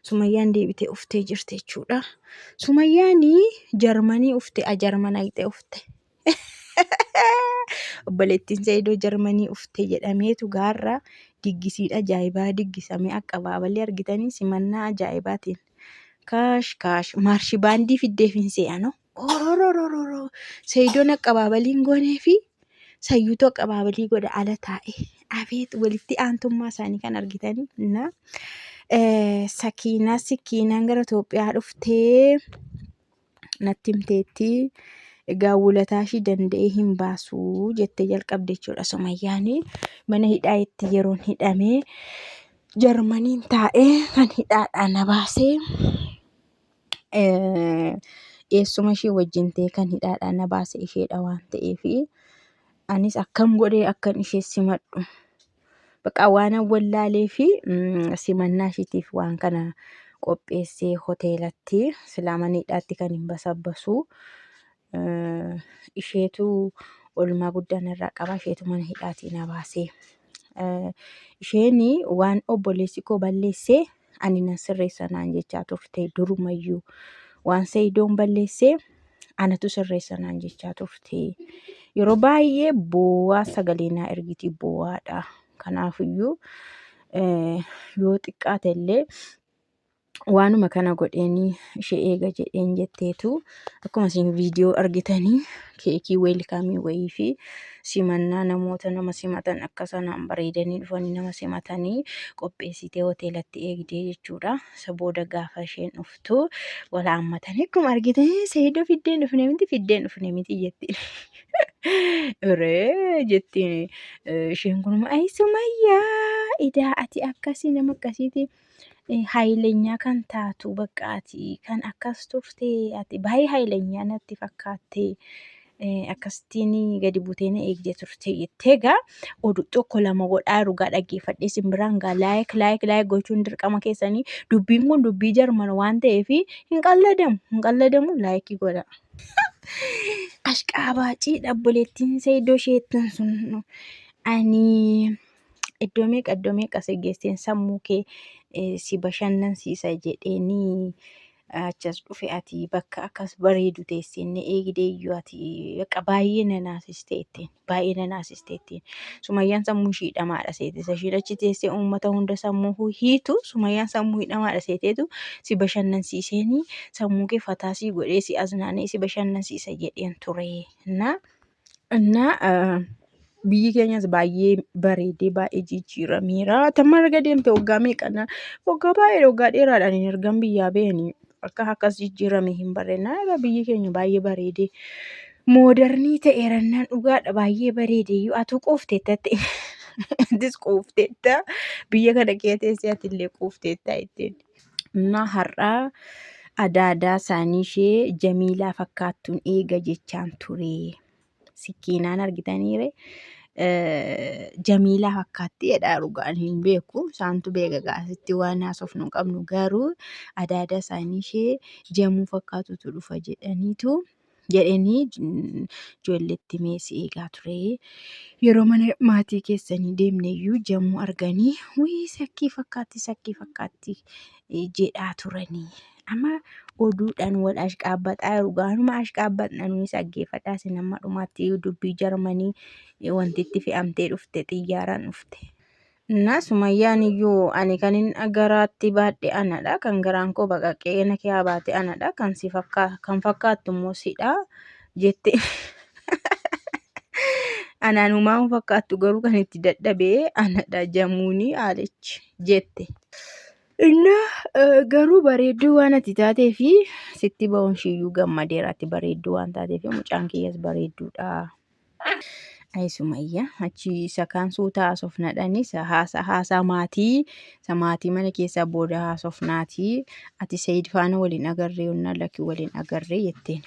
Sumayyaan deebitee uftee jirti jechuudha. Sumayyaan Jarmanii ufte, Jarmanayitee ufte. Obboleettiin Saayidoo Jarmanii ufte jedhameetu gaarra diggisiidha ajaa'ibaa diggisamee akka baabalii argitanii simannaa ajaa'ibaatiin. Kaash maarshi baandii fiddee finsee'anoo. Ororororoo Saayidoon akka baabaliin goonee fi sayyuutoo akka baabalii godha ala taa'e. Abeet walitti aantummaa isaanii kan argitanii. Sikiinaan gara Itoophiyaa dhuftee natti himteetti. Egaa wulataa ishii danda'ee hin baasuu jettee jalqabde jechuudha. Sumayyaan mana hidhaa itti yeroon hidhamee Jarmaniin taa'ee kan hidhaadhaa na baasee eessuma ishee wajjin ta'e kan hidhaadhaa na baase isheedha waan ta'eef anis akkam godhee akkan ishee simadhu bakka waan wallaalee fi simannaa isheetiif waan kana qopheessee hoteelatti silaa mana hidhaatti kan hin basabbasu. Isheetu oolmaa guddaan irraa qaba. Isheetu mana hidhaatii na baasee. Isheen waan obboleessi koo balleessee ani nan sirreessa naan jechaa turte durumayyuu. Waan Saayidoon balleessee anatu sirreessa naan jechaa turte. Yeroo baay'ee boo'aa sagalee naa ergiti boo'aadha. Kanaafiyyuu yoo xiqqaate illee waanuma kana godheenii ishee eega jedheen jetteetu akkuma isin viidiyoo argitanii keekii weelkaamii wayii fi simannaa namoota nama simatan akka sanaan bareedanii dhufanii nama simatanii qopheessitee hoteelatti eegdee jechuudha. Isa booda gaafa isheen dhuftu wal haammatanii akkuma argitanii Saayidoo fiddeen dhufne miti jettiin. Jettiin isheen kun ay Sumayyaa idaa ati akkasii nama akkasiiti. Haayilenyaa kan taatu bakka ati kan akkas turte ati baay'ee haayilenyaa natti fakkaatte akkasittiin gadi buutee na eegdee turte jettee egaa oduu tokko lama godhaa dhugaa dhaggeeffadhee simbiraan gaa laayik gochuun dirqama keessanii dubbiin kun dubbii Jarman waan ta'eef hin qalladamu laayikii godha. Ashqaabaaci obboleettiin Saayidoo isheettan sun ani iddoo meeqa si geesseen sammuu kee si bashannansiisa jedheenii achas dhufe ati bakka akkas bareedu teessee eegdee iyyuu ati bakka baay'ee na naasisteettiin. Sumayyaan sammuu ishii hidhamaadha seetisa. Isheen achi teessee uummata hunda sammuu hiitu Sumayyaan sammuu hidhamaadha seeteetu si bashannansiiseenii sammuu kee fataasii godhee si aznaanee si bashannansiisa jedheen ture. Biyyi keenyas baay'ee bareedee baay'ee jijjiirameera. Tamma arga deemte waggaa meeqana? Waggaa baay'ee waggaa dheeraadhaan hin argan biyyaa ba'anii akka akkas jijjiirame hin barreennaa. Egaa biyyi keenya baay'ee bareedee moodernii ta'eerannaan dhugaadha baay'ee bareedee atu quufteettatti. Atis quufteetta biyya kana kee teessee atillee quufteetta jetteen. Har'aa adaadaa isaanii ishee Jamiilaa fakkaattuun eega jechaan ture. Sikiinaan argitaniire Jamiilaa fakkaatti jedhaa dhugaan hin beeku. Isaantu beeka gaasitti waan haasofnu qabnu garuu adaadaa isaanii ishee Jamuu fakkaatutu dhufa jedhanii ijoolleetti meesii eegaa ture. Yeroo mana maatii keessanii deemneyyuu Jamuu arganii wii sakkii fakkaatti jedhaa turanii. Amma oduudhaan wal ashqaabbaxaa dhugaanuma ashqaabbaxnanuun dhaggeeffadhaa isin amma dhumaatti dubbii Jarmanii wanti itti fe'amtee dhufte xiyyaaraan dhufte. Sumayyaan iyyuu ani kan hin garaatti baadhe anadha. Kan garaan koo baqaqee na kee baate anadha. Kan fakkaattu immoo sidha jette. Anaanumaa hin fakkaattu garuu kan itti dadhabee anadha Jamuuni haalichi jette. Garuu bareedduu waan ati taatee fi sitti ba'uun shiyyuu gammadeera ati bareedduu waan taatee fi mucaan kiyyas bareedduudha. Ay Sumayyaa achi isa kaan suuta haasofnadhanis haasaa maatii mana keessaa booda haasofnaatii ati Saayid faana waliin agarree yonnaa lakki waliin agarree jetteen.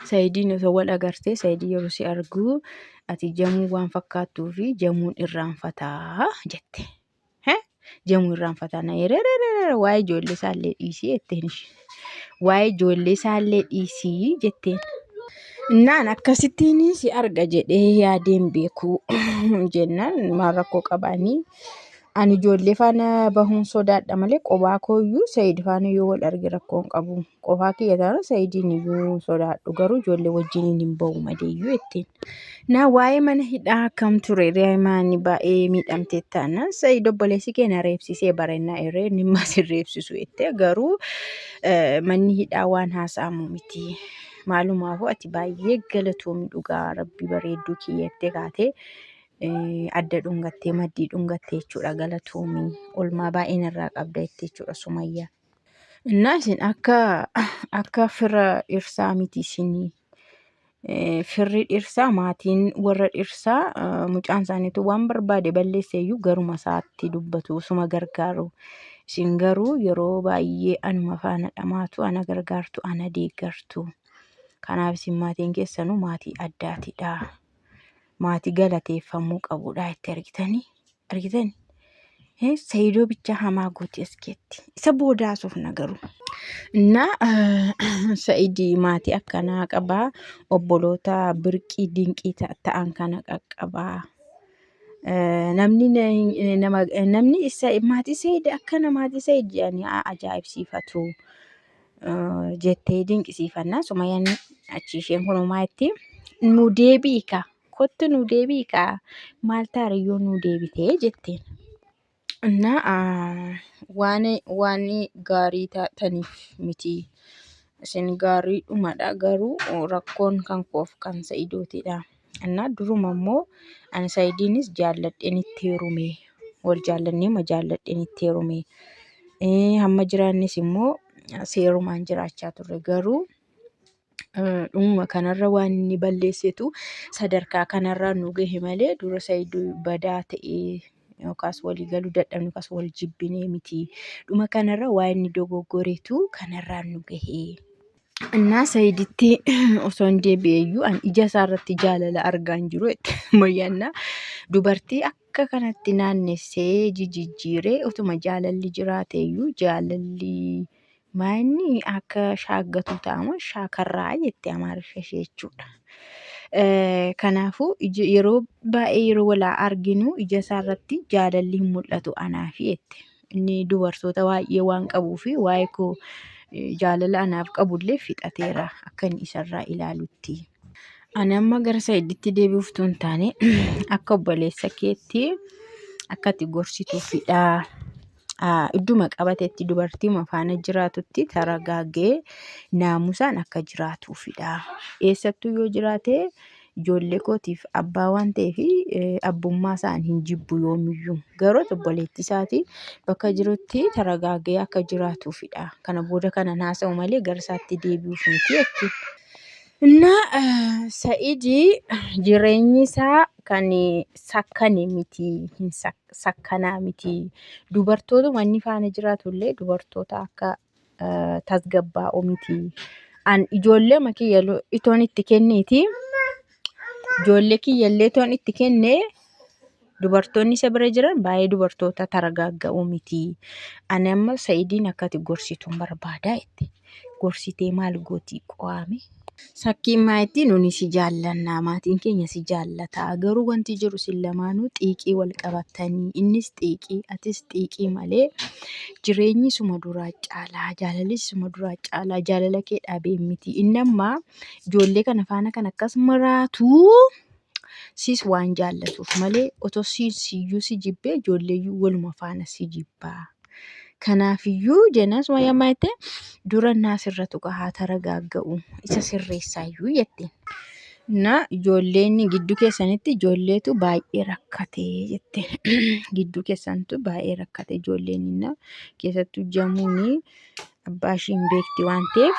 Saayidiin osoo wal agartee Saayidii yeroo si argu ati Jamuu waan fakkaattuu fi Jamuun irraanfataa jette. Jamuu irraanfataa na waa'ee ijoollee isaallee dhiisii jetteen. Waa'ee ijoollee isaallee dhiisii jetteen. Innaan akkasittiin si arga jedhee yaadeen beeku jennaan maal rakkoo qabaanii ani ijoollee faana bahuun sodaadha malee qophaa kooyyuu Sa'iid faana yoo wal arge rakkoo hin qabu. Qophaa kiyya taana Sa'iidiin iyyuu sodaadhu garuu ijoollee wajjiniin hin bahu maleeyyuu jetteen. Naa waa'ee mana hidhaa akkam ture reemaanii baay'ee miidhamtee taanaan Sa'iid obboleessi keenya reebsisee barannaa irree inni mas hin reebsisu jettee garuu manni hidhaa waan haasa'amu miti. Maalumaafuu ati baay'ee galatoomii dhugaa rabbi bareedduu kiyyattee kaatee adda dhungattee maddii dhungattee jechuudha galatoomii olmaa baay'ee narraa qabda jechuudha Sumayyaa. Innaa isin akka fira dhirsaa miti isinii. Firri dhirsaa maatiin warra dhirsaa mucaan isaaniitu waan barbaade balleesseeyyuu garuma isaatti dubbatu suma gargaaru. Isin garuu yeroo baay'ee anuma faana dhamaatu ana gargaartu ana deeggartu. Kanaaf isin maatiin keessanuu maatii addaatidha. Maatii galateeffamuu qabudha itti argitanii. Sa'iidoo bicha hamaa gooti askeetti. Isa boodaasuuf nagaru. Sa'iidii maatii akkanaa qabaa. Obboloota birqii dinqii ta'an kana qaqqabaa. Namni maatii Sa'iid akkana maatii Sa'iid jedhanii ajaa'ibsiifatu. Jettee dinqisiifannaa Sumayyaan achi isheen kunumaa itti nu deebiika kottu nu deebiika maal taariyyoo nu deebitee jetteen. Waan gaarii taataniif miti isin gaarii dhumadha garuu rakkoon kan koof kan Sa'iidootidha. Duruma immoo ani Sa'iidiinis jaalladheen itti heerume wal jaallannee jaalladheen itti heerume. Hamma jiraannis immoo seerumaan jiraachaa turre garuu dhumuma kanarra waan inni balleessetu sadarkaa kanarraa nu gahe malee dura Sa'iid badaa ta'ee yookaas walii galuu dadhabne yookaas wal jibbinee miti. Dhuma kanarra waa inni dogoggoreetu kanarraa nu gahe. Sa'iiditti osoo hin deebi'eeyyuu an ija isaarratti jaalala argaa hin jiru Sumayyaannaa dubartii akka kanatti naannessee jijjiiree utuma jaalalli jiraateeyyuu jaalalli maanni akka shaaggatu ta'ama shaakarraa jettee amaariffa ishee jechuudha. Kanaafuu yeroo baay'ee yeroo walaa arginu ija isaarratti jaalalli hin mul'atu anaaf jette. Inni dubartoota baay'ee waan qabuuf waa'ee koo jaalala anaaf qabullee fixateera akka inni isarraa ilaalutti. Ani amma gara Sa'iiditti deebi'uuf tun taane akka obboleessa keetti akka itti gorsituufidha. Idduma qabatetti dubartii faana jiraatutti taragaagee naamusaan akka jiraatuufidha. Eessattuu yoo jiraate ijoollee kootiif abbaa waan ta'eef abbummaa isaan hin jibbu yoomiyyuu garuu obboleettii isaatii bakka jirutti taragaagee akka jiraatuufidha. Kana booda kana haasa'u malee gara isaatti deebi'uuf miti jechuudha. Sa'iid jireenyi isaa kan sakkane miti hin sakkanaa miti. Dubartoota inni faana jiraatullee dubartoota akka tasgabbaa'oo miti. Ijoollee makiyya itoon itti kenneeti. Ijoollee kiyyallee itoon itti kennee dubartoonni isa bira jiran baay'ee dubartoota taragaagga'oo miti. Ani amma Sa'iidiin akkati gorsituun barbaadaa jette. Gorsitee maal gootii qo'ame? Sakkiin maatii nuni si jaallannaa maatiin keenya si jaallataa garuu wanti jiru sin lamaanuu xiiqii wal qabatanii innis xiiqii atis xiiqii malee jireenyi suma duraa caalaa jaalallis suma duraa caalaa jaalala kee dhabee miti. Inni amma ijoollee kana faana kan akkas maraatuu sis waan jaallatuuf malee otoo siyyuu si jibbee ijoolleeyyuu waluma faana si jibbaa. Kanaafiyyuu jennaan Sumayyaan jette dura naasirra tuqa haa taragaagga'u isa sirreessaayyuu jette. Ijoolleen gidduu keessanitti ijoolleetu baay'ee rakkatee jette. Gidduu keessantu baay'ee rakkate ijoolleen keessattuu jamuuni abbaa ishii hin beekti waan ta'eef